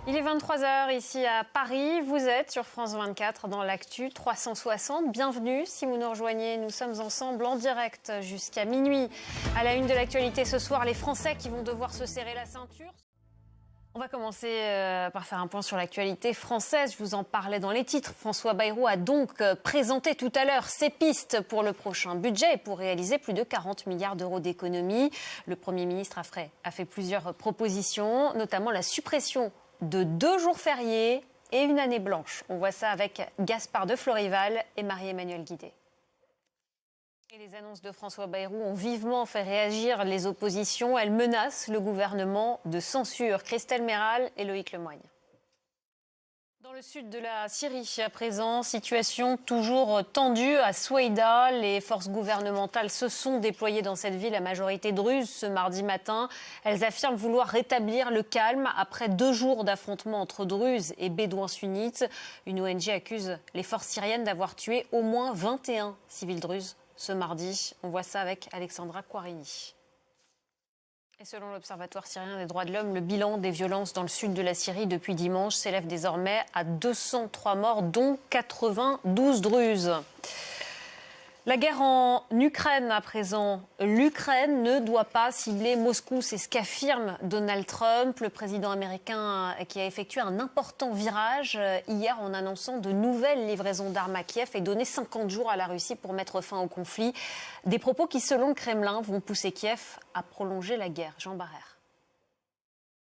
Il est 23 h ici à Paris. Vous êtes sur France 24 dans l'actu 360. Bienvenue si vous nous rejoignez. Nous sommes ensemble en direct jusqu'à minuit. À la une de l'actualité ce soir, les Français qui vont devoir se serrer la ceinture. On va commencer par faire un point sur l'actualité française. Je vous en parlais dans les titres. François Bayrou a donc présenté tout à l'heure ses pistes pour le prochain budget et pour réaliser plus de 40 milliards d'euros d'économies. Le Premier ministre a fait plusieurs propositions, notamment la suppression de 2 jours fériés et une année blanche. On voit ça avec Gaspard de Florival et Marie-Emmanuelle Guidé. Et les annonces de François Bayrou ont vivement fait réagir les oppositions. Elles menacent le gouvernement de censure. Christelle Méral et Loïc Lemoigne. Dans le sud de la Syrie, à présent, situation toujours tendue à Soueïda. Les forces gouvernementales se sont déployées dans cette ville à majorité druze ce mardi matin. Elles affirment vouloir rétablir le calme après 2 jours d'affrontements entre druzes et bédouins sunnites. Une ONG accuse les forces syriennes d'avoir tué au moins 21 civils druzes ce mardi. On voit ça avec Alexandra Quarini. Et selon l'Observatoire syrien des droits de l'homme, le bilan des violences dans le sud de la Syrie depuis dimanche s'élève désormais à 203 morts, dont 92 druzes. La guerre en Ukraine à présent. L'Ukraine ne doit pas cibler Moscou, c'est ce qu'affirme Donald Trump, le président américain qui a effectué un important virage hier en annonçant de nouvelles livraisons d'armes à Kiev et donné 50 jours à la Russie pour mettre fin au conflit. Des propos qui, selon le Kremlin, vont pousser Kiev à prolonger la guerre. Jean Barrère.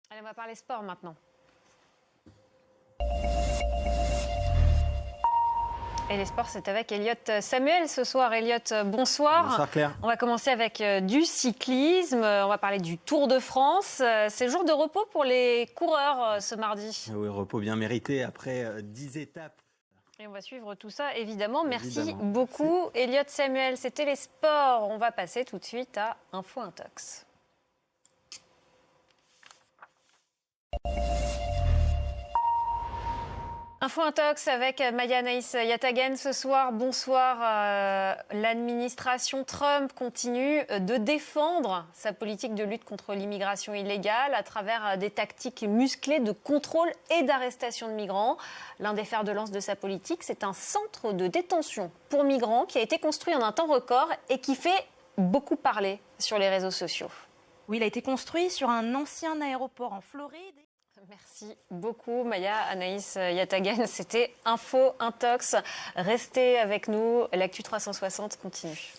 Allez, on va parler sport maintenant. Et les sports, c'est avec Elliot Samuel ce soir. Elliot, bonsoir. Bonsoir Claire. On va commencer avec du cyclisme. On va parler du Tour de France. C'est le jour de repos pour les coureurs ce mardi. Oui, repos bien mérité après 10 étapes. Et on va suivre tout ça, évidemment. Merci beaucoup, Elliot Samuel. C'était les sports. On va passer tout de suite à Info Intox. Info Intox avec Maya Anaïs Yatagan ce soir. Bonsoir. L'administration Trump continue de défendre sa politique de lutte contre l'immigration illégale à travers des tactiques musclées de contrôle et d'arrestation de migrants. L'un des fers de lance de sa politique, c'est un centre de détention pour migrants qui a été construit en un temps record et qui fait beaucoup parler sur les réseaux sociaux. Oui, il a été construit sur un ancien aéroport en Floride. Merci beaucoup Maya Anaïs Yatagan. C'était Info Intox. Restez avec nous, l'actu 360 continue.